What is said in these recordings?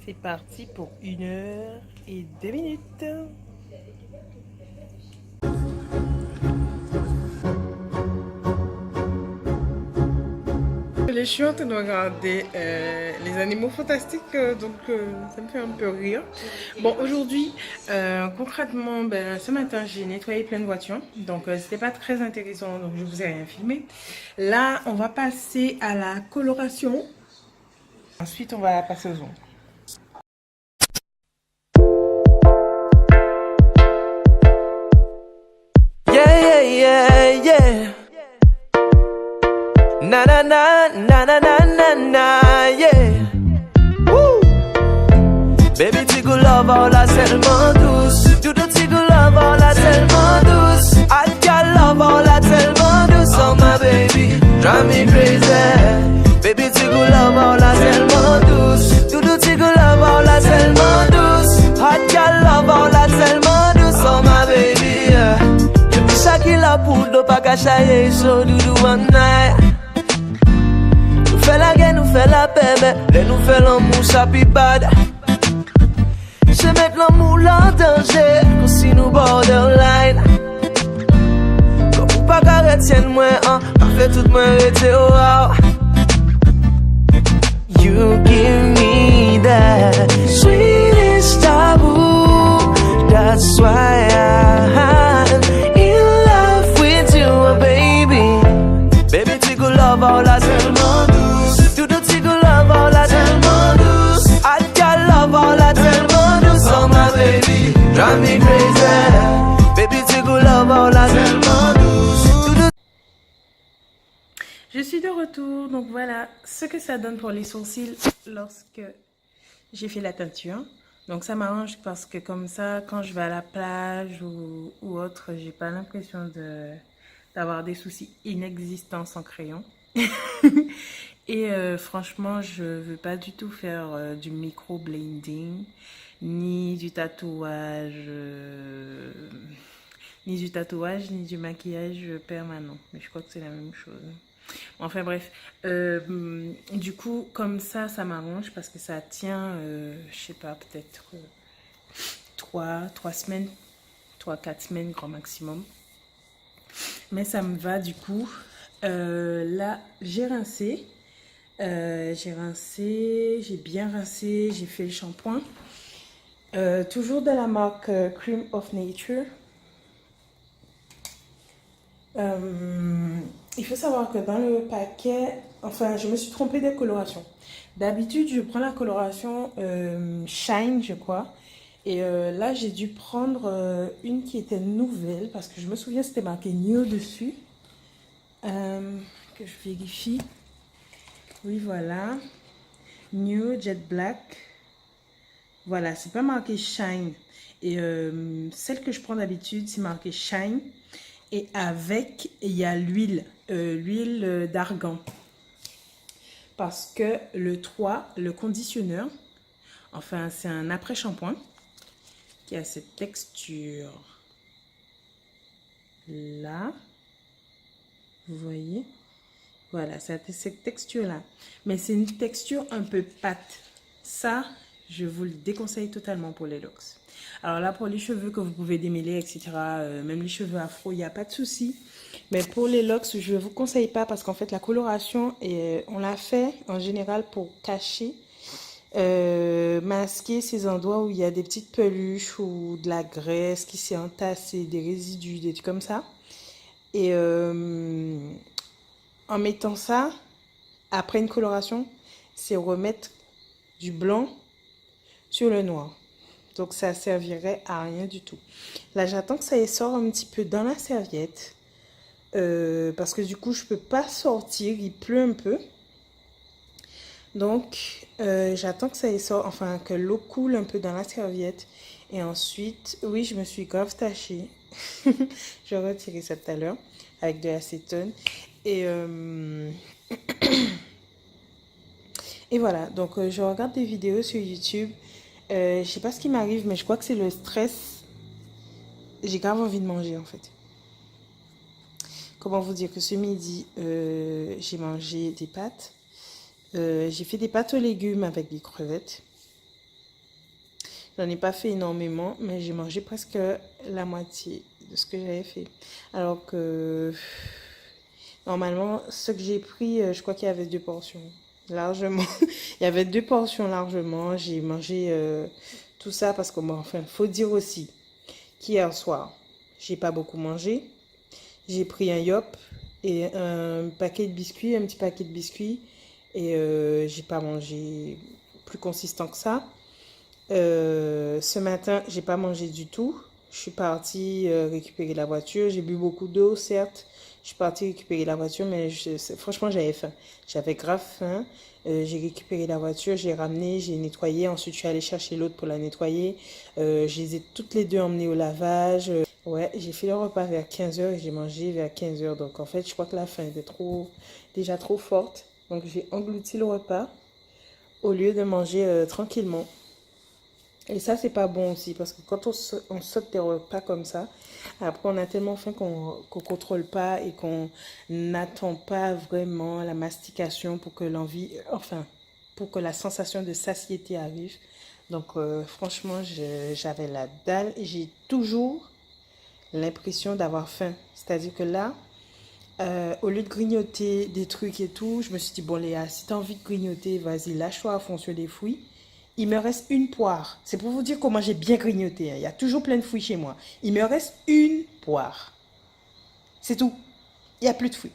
C'est parti pour 1 h 2 minutes. Je suis en train de regarder les animaux fantastiques, ça me fait un peu rire. Bon, aujourd'hui, concrètement, ce matin, j'ai nettoyé plein de voitures, donc c'était pas très intéressant, donc je vous ai rien filmé. Là, on va passer à la coloration. Ensuite, on va passer aux ongles. Yeah, yeah, yeah, yeah. Na na na na na na na na, yeah. Woo. Baby, Tigo love, all la tellement douce. Do the Tigo love, all la tellement douce. I got love, all la tellement douce. Oh my baby, drive me crazy. Baby, Tigo love, all la tellement douce. Do the Tigo love, all la tellement douce. I got love, all la tellement douce. Oh my baby, yeah. Shaki la poudre, pas qu'à chailler, so do do one night. Nous fait la guerre, nous fait la paix, mais nous fait l'amour, ça pi bad. Je mets l'amour en danger, comme si nous borderline. Comme ou pas qu'à retienne moi, hein, parfait tout moi rete wow. You give me that sweetest taboo, that's why I'm in love with you, baby. Baby, Tigo love, all la tellement douce. Do the Tigo love, all la tellement douce. I got love, all la tellement douce. Oh my baby, drive me crazy. Baby, Tigo love, all la tellement douce. Je suis de retour, donc voilà ce que ça donne pour les sourcils lorsque j'ai fait la teinture. Donc ça m'arrange parce que comme ça, quand je vais à la plage ou autre, j'ai pas l'impression d'avoir des soucis inexistants sans crayon. Et franchement, je veux pas du tout faire du micro-blending, ni du tatouage, ni du maquillage permanent. Mais je crois que c'est la même chose. Enfin bref, du coup, comme ça m'arrange parce que ça tient, je sais pas, peut-être 3 semaines, 4 semaines grand maximum. Mais ça me va du coup. Là, j'ai rincé. J'ai bien rincé, j'ai fait le shampoing. Toujours de la marque Cream of Nature. Il faut savoir que dans le paquet, enfin, je me suis trompée de coloration. D'habitude, je prends la coloration Shine, je crois. Et là, j'ai dû prendre une qui était nouvelle parce que je me souviens, c'était marqué New dessus. Que je vérifie. Oui, voilà. New Jet Black. Voilà, c'est pas marqué Shine. Et celle que je prends d'habitude, c'est marqué Shine. Et avec, il y a l'huile, l'huile d'argan. Parce que le 3, le conditionneur, enfin c'est un après-shampoing qui a cette texture là. Vous voyez? Voilà, ça a cette texture-là. Mais c'est une texture un peu pâte. Ça, je vous le déconseille totalement pour les locks. Alors là, pour les cheveux que vous pouvez démêler, etc., même les cheveux afro, il n'y a pas de souci. Mais pour les locks, je ne vous conseille pas parce qu'en fait, la coloration, on l'a fait en général pour cacher, masquer ces endroits où il y a des petites peluches ou de la graisse qui s'est entassée, des résidus, des trucs comme ça. Et en mettant ça, après une coloration, c'est remettre du blanc sur le noir. Donc ça servirait à rien du tout. Là, j'attends que ça essore un petit peu dans la serviette. Parce que du coup, je peux pas sortir. Il pleut un peu. Donc, j'attends que ça essore. Enfin, que l'eau coule un peu dans la serviette. Et ensuite, oui, je me suis grave tachée. Je vais retirer ça tout à l'heure. Avec de l'acétone. Et voilà. Donc, je regarde des vidéos sur YouTube. Je sais pas ce qui m'arrive, mais je crois que c'est le stress. J'ai grave envie de manger en fait. Comment vous dire que ce midi, j'ai mangé des pâtes. J'ai fait des pâtes aux légumes avec des crevettes. J'en ai pas fait énormément, mais j'ai mangé presque la moitié de ce que j'avais fait. Alors que normalement, ce que j'ai pris, je crois qu'il y avait 2 portions. Largement. Il y avait 2 portions largement. J'ai mangé tout ça parce que, bon, enfin, faut dire aussi qu'hier soir, j'ai pas beaucoup mangé. J'ai pris un yop et un paquet de biscuits, un petit paquet de biscuits. Et j'ai pas mangé plus consistant que ça. Ce matin, j'ai pas mangé du tout. Je suis partie récupérer la voiture. J'ai bu beaucoup d'eau, certes. Je suis partie récupérer la voiture, mais franchement, j'avais faim. J'avais grave faim. J'ai récupéré la voiture, j'ai ramené, j'ai nettoyé. Ensuite, je suis allée chercher l'autre pour la nettoyer. Je les ai toutes les deux emmenées au lavage. Ouais, j'ai fait le repas vers 15h et j'ai mangé vers 15h. Donc, en fait, je crois que la faim était déjà trop forte. Donc, j'ai englouti le repas au lieu de manger tranquillement. Et ça, c'est pas bon aussi, parce que quand on saute des repas comme ça, après, on a tellement faim qu'on contrôle pas et qu'on n'attend pas vraiment la mastication pour que l'envie, enfin, pour que la sensation de satiété arrive. Donc, franchement, j'avais la dalle et j'ai toujours l'impression d'avoir faim. C'est-à-dire que là, au lieu de grignoter des trucs et tout, je me suis dit, bon Léa, si tu as envie de grignoter, vas-y, lâche-toi à fond sur des fruits. Il me reste une poire. C'est pour vous dire comment j'ai bien grignoté. Il y a toujours plein de fruits chez moi. Il me reste une poire. C'est tout. Il n'y a plus de fruits.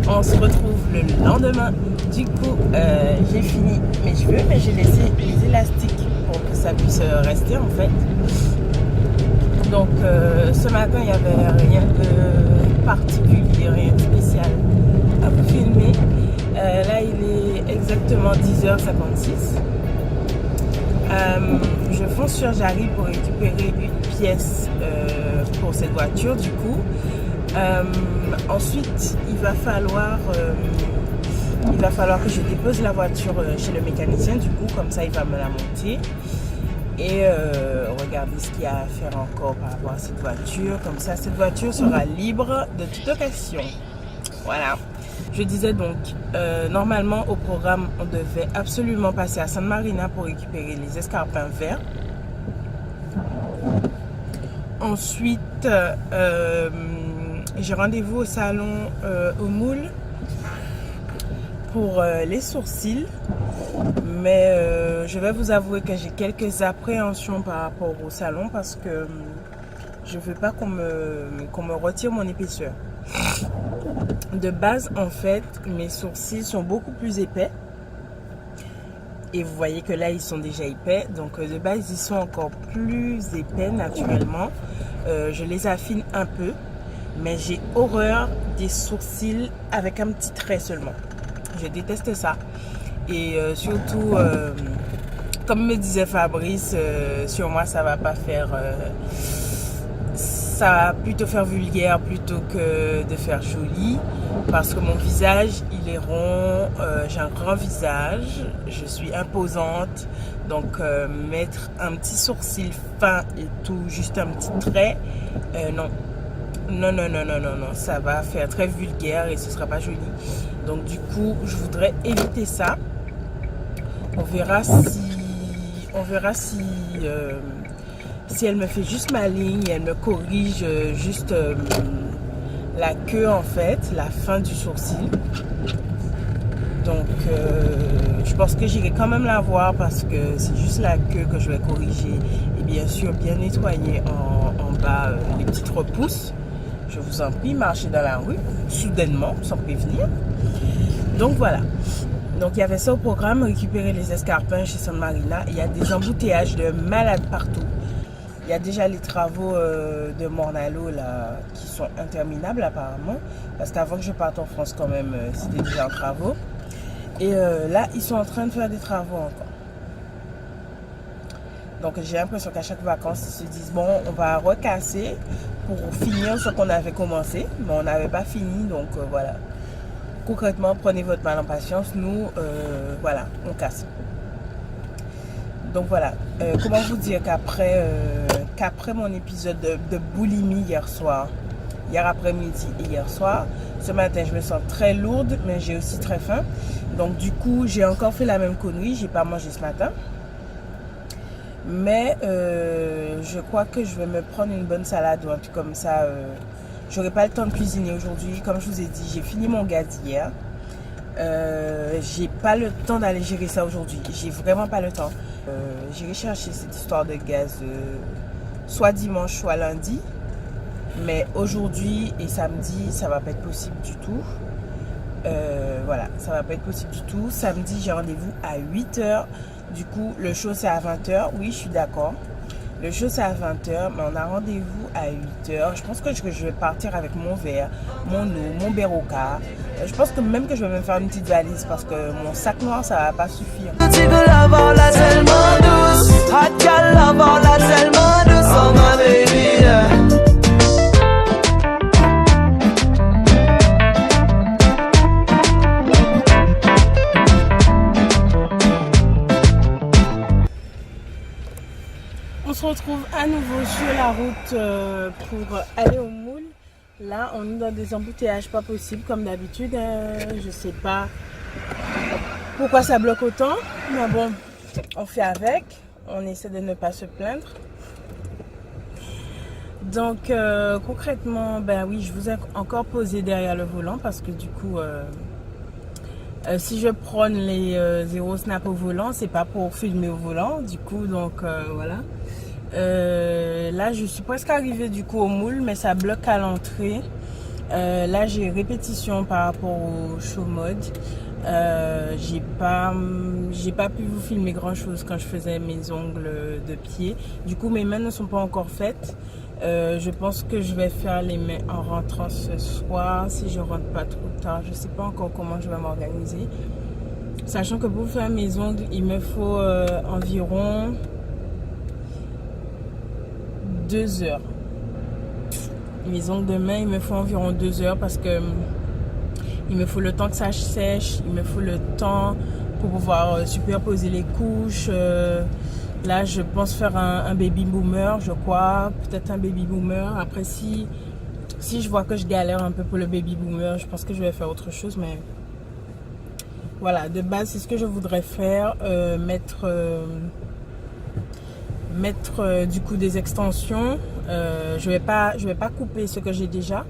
On se retrouve le lendemain. Du coup, j'ai fini mes cheveux, mais j'ai laissé les élastiques pour que ça puisse rester en fait. Donc, ce matin, il n'y avait rien de particulier, rien de spécial à vous filmer. Là, il est exactement 10h56. Je fonce sur Jarry pour récupérer une pièce pour cette voiture du coup. Ensuite, il va falloir que je dépose la voiture chez le mécanicien du coup, comme ça il va me la monter et regarder ce qu'il y a à faire encore par rapport à cette voiture. Comme ça, cette voiture sera libre de toute occasion. Voilà. Je disais donc, normalement au programme, on devait absolument passer à San Marina pour récupérer les escarpins verts. Ensuite, j'ai rendez-vous au salon au moule pour les sourcils. Mais je vais vous avouer que j'ai quelques appréhensions par rapport au salon parce que je ne veux pas qu'on me retire mon épaisseur. De base, en fait, mes sourcils sont beaucoup plus épais. Et vous voyez que là, ils sont déjà épais. Donc, de base, ils sont encore plus épais naturellement. Je les affine un peu. Mais j'ai horreur des sourcils avec un petit trait seulement. Je déteste ça. Et surtout, comme me disait Fabrice, sur moi ça va pas faire... ça va plutôt faire vulgaire plutôt que de faire joli. Parce que mon visage, il est rond, j'ai un grand visage, je suis imposante. Donc mettre un petit sourcil fin et tout, juste un petit trait, non. Non, ça va faire très vulgaire et ce sera pas joli. Donc du coup, je voudrais éviter ça. On verra si elle me fait juste ma ligne, elle me corrige juste la queue en fait, la fin du sourcil. Donc je pense que j'irai quand même la voir parce que c'est juste la queue que je vais corriger. Et bien sûr bien nettoyer en bas les petites repousses. Je vous en prie, marchez dans la rue, soudainement, sans prévenir. Donc voilà. Donc il y avait ça au programme, récupérer les escarpins chez San Marina. Il y a des embouteillages de malades partout. Il y a déjà les travaux de Mornalo là, qui sont interminables apparemment. Parce qu'avant que je parte en France quand même, c'était déjà en travaux. Et là, ils sont en train de faire des travaux encore. Donc j'ai l'impression qu'à chaque vacances, ils se disent, bon, on va recasser pour finir ce qu'on avait commencé. Mais on n'avait pas fini, donc voilà. Concrètement, prenez votre mal en patience. Nous, voilà, on casse. Donc voilà, comment vous dire qu'après mon épisode de boulimie hier après-midi et hier soir, ce matin je me sens très lourde, mais j'ai aussi très faim. Donc du coup, j'ai encore fait la même connerie, j'ai pas mangé ce matin. Mais je crois que je vais me prendre une bonne salade ou un truc comme ça. J'aurai pas le temps de cuisiner aujourd'hui. Comme je vous ai dit, j'ai fini mon gaz hier. J'ai pas le temps d'aller gérer ça aujourd'hui. J'ai vraiment pas le temps. J'irai chercher cette histoire de gaz soit dimanche, soit lundi. Mais aujourd'hui et samedi, ça va pas être possible du tout. Voilà, ça va pas être possible du tout. Samedi, j'ai rendez-vous à 8h. Du coup, le show c'est à 20h. Oui, je suis d'accord. Le show c'est à 20h, mais on a rendez-vous à 8h. Je pense que je vais partir avec mon verre, mon eau, mon béroca. Je pense que même que je vais me faire une petite valise parce que mon sac noir ça va pas suffire. On se retrouve à nouveau sur la route pour aller au moule. Là, on est dans des embouteillages pas possibles comme d'habitude. Je sais pas pourquoi ça bloque autant, mais bon, on fait avec. On essaie de ne pas se plaindre. Donc concrètement, ben oui, je vous ai encore posé derrière le volant parce que du coup, si je prends les 0 snap au volant, c'est pas pour filmer au volant. Du coup, donc voilà. Là je suis presque arrivée du coup au moule, mais ça bloque à l'entrée. Là j'ai répétition par rapport au show mode. J'ai pas pu vous filmer grand chose quand je faisais mes ongles de pied. Du coup mes mains ne sont pas encore faites. Je pense que je vais faire les mains en rentrant ce soir si je rentre pas trop tard. Je sais pas encore comment je vais m'organiser, sachant que pour faire mes ongles il me faut environ 2 heures. Mes ongles de main, il me faut environ 2 heures parce que il me faut le temps que ça sèche, il me faut le temps pour pouvoir superposer les couches. Là, je pense faire un baby boomer, je crois, peut-être un baby boomer. Après, si je vois que je galère un peu pour le baby boomer, je pense que je vais faire autre chose, mais voilà, de base, c'est ce que je voudrais faire, mettre du coup des extensions. Je vais pas couper ce que j'ai déjà,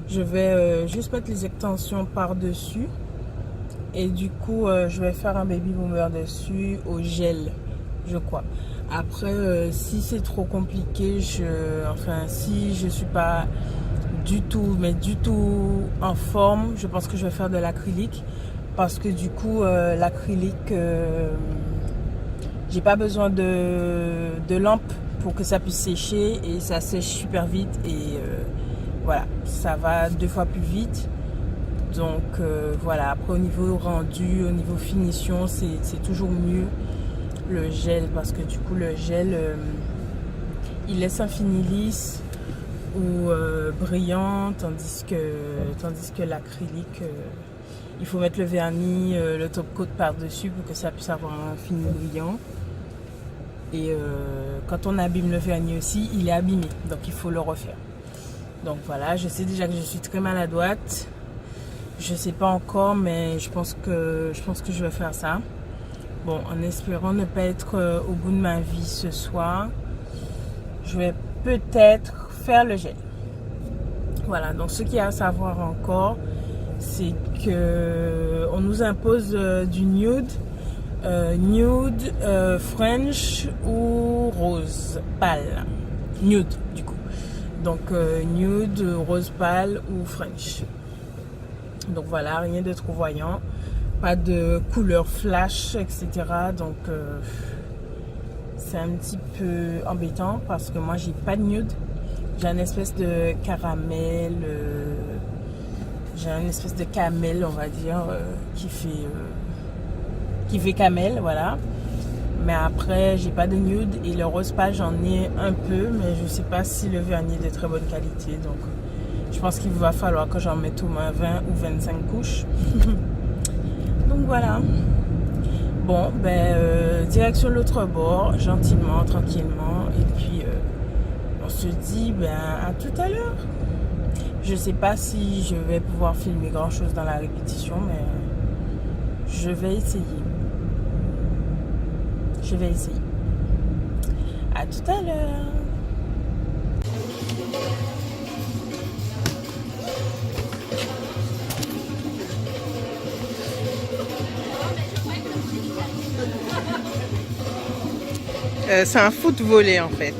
je vais juste mettre les extensions par dessus et du coup je vais faire un baby boomer dessus au gel, je crois. Après si c'est trop compliqué, si je suis pas du tout en forme, je pense que je vais faire de l'acrylique parce que du coup l'acrylique j'ai pas besoin de lampe pour que ça puisse sécher et ça sèche super vite et voilà, ça va 2 fois plus vite. Donc voilà, après au niveau rendu, au niveau finition, c'est toujours mieux le gel, parce que du coup le gel il laisse un fini lisse ou brillant, tandis que l'acrylique il faut mettre le vernis, le top coat par dessus pour que ça puisse avoir un fini brillant. Et quand on abîme le vernis aussi, il est abîmé, donc il faut le refaire. Donc voilà, je sais déjà que je suis très maladroite. Je sais pas encore, mais je pense que je vais faire ça. Bon, en espérant ne pas être au bout de ma vie ce soir, je vais peut-être faire le gel. Voilà, donc ce qu'il y a à savoir encore, c'est que on nous impose du nude, French ou rose pâle. Nude, du coup. Donc nude, rose pâle ou French. Donc voilà, rien de trop voyant. Pas de couleur flash, etc. Donc c'est un petit peu embêtant parce que moi j'ai pas de nude. J'ai une espèce de caramel, on va dire, qui fait camel, voilà. Mais après, j'ai pas de nude et le rose pâle, j'en ai un peu, mais je sais pas si le vernis est de très bonne qualité. Donc, je pense qu'il va falloir que j'en mette au moins 20 ou 25 couches. Donc voilà. Bon, direction l'autre bord, gentiment, tranquillement. Et puis, on se dit, à tout à l'heure. Je sais pas si je vais pouvoir filmer grand chose dans la répétition, mais je vais essayer. À tout à l'heure. C'est un foot volé en fait.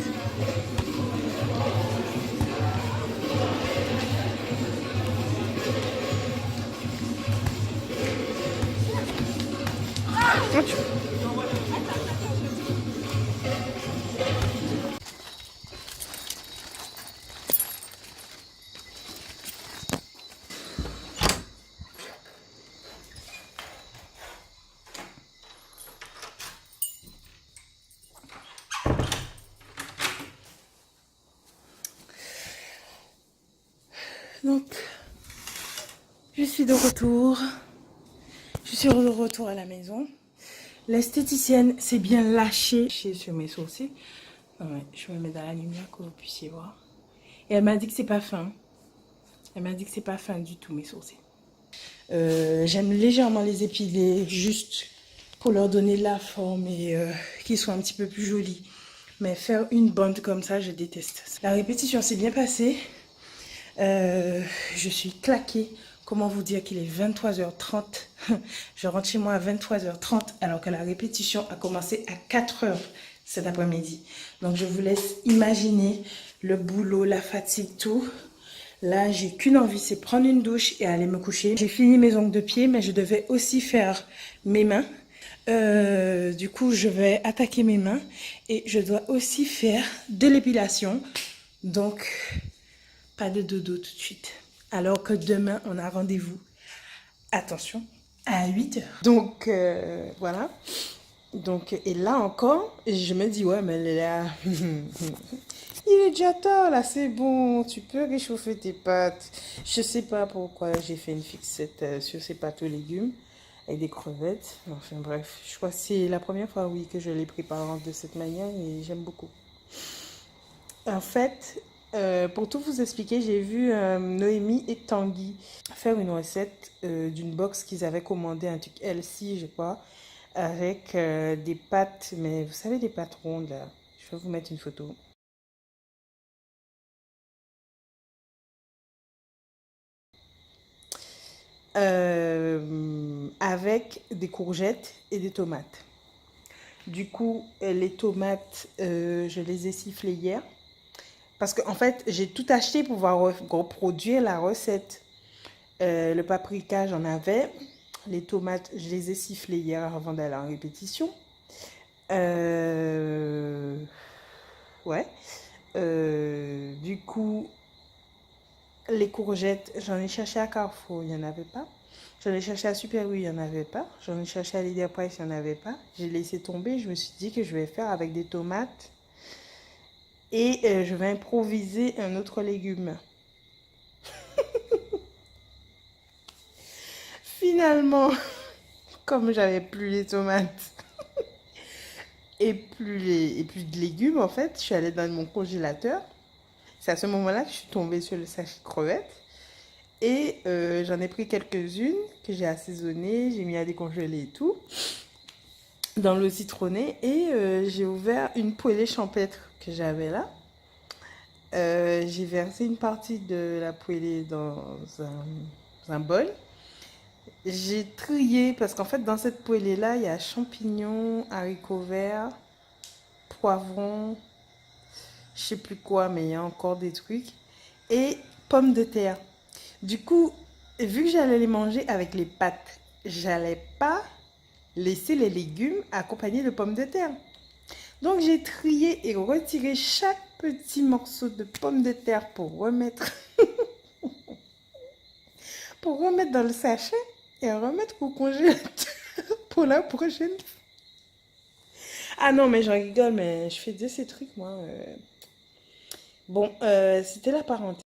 Donc, je suis de retour. Je suis de retour à la maison. L'esthéticienne s'est bien lâchée sur mes sourcils. Ouais, je me mets dans la lumière que vous puissiez voir. Et elle m'a dit que c'est pas fin. Elle m'a dit que c'est pas fin du tout mes sourcils. J'aime légèrement les épiler, juste pour leur donner de la forme et qu'ils soient un petit peu plus jolis. Mais faire une bande comme ça, je déteste. La répétition s'est bien passée. Je suis claquée. Comment vous dire qu'il est 23h30. Je rentre chez moi à 23h30 alors que la répétition a commencé à 4h cet après-midi. Donc je vous laisse imaginer le boulot, la fatigue, tout. Là, j'ai qu'une envie, c'est prendre une douche et aller me coucher. J'ai fini mes ongles de pied, mais je devais aussi faire mes mains. Du coup, je vais attaquer mes mains et je dois aussi faire de l'épilation. Donc, pas de dodo tout de suite. Alors que demain, on a rendez-vous, attention, à 8h. Donc, voilà. Donc, et là encore, je me dis, ouais, mais là, il est déjà tard, là, c'est bon, tu peux réchauffer tes pâtes. Je sais pas pourquoi j'ai fait une fixette sur ces pâtes aux légumes avec des crevettes. Enfin bref, je crois que c'est la première fois, oui, que je les prépare de cette manière et j'aime beaucoup. En fait, pour tout vous expliquer, j'ai vu Noémie et Tanguy faire une recette d'une box qu'ils avaient commandé, un truc LC, je crois, avec des pâtes, mais vous savez, des pâtes rondes, là. Je vais vous mettre une photo. Avec des courgettes et des tomates. Du coup, les tomates, je les ai sifflées hier. Parce qu'en fait, j'ai tout acheté pour pouvoir reproduire la recette. Le paprika, j'en avais. Les tomates, je les ai sifflées hier avant d'aller en répétition. Ouais. Du coup, les courgettes, j'en ai cherché à Carrefour, il n'y en avait pas. J'en ai cherché à Super U, il n'y en avait pas. J'en ai cherché à Leader Price, il n'y en avait pas. J'ai laissé tomber. Je me suis dit que je vais faire avec des tomates. Et je vais improviser un autre légume. Finalement, comme j'avais plus les tomates et plus de légumes, en fait, je suis allée dans mon congélateur. C'est à ce moment-là que je suis tombée sur le sachet de crevettes. Et j'en ai pris quelques-unes que j'ai assaisonnées, j'ai mis à décongeler et tout, dans l'eau citronnée. Et j'ai ouvert une poêlée champêtre que j'avais là. J'ai versé une partie de la poêlée dans un bol. J'ai trié, parce qu'en fait, dans cette poêlée-là, il y a champignons, haricots verts, poivrons, je sais plus quoi, mais il y a encore des trucs. Et pommes de terre. Du coup, vu que j'allais les manger avec les pâtes, j'allais pas laisser les légumes accompagnés de pommes de terre. Donc j'ai trié et retiré chaque petit morceau de pommes de terre pour remettre, dans le sachet et remettre au congélateur pour la prochaine fois. Ah non, mais j'en rigole, mais je fais de ces trucs, moi. Bon, c'était la parenthèse.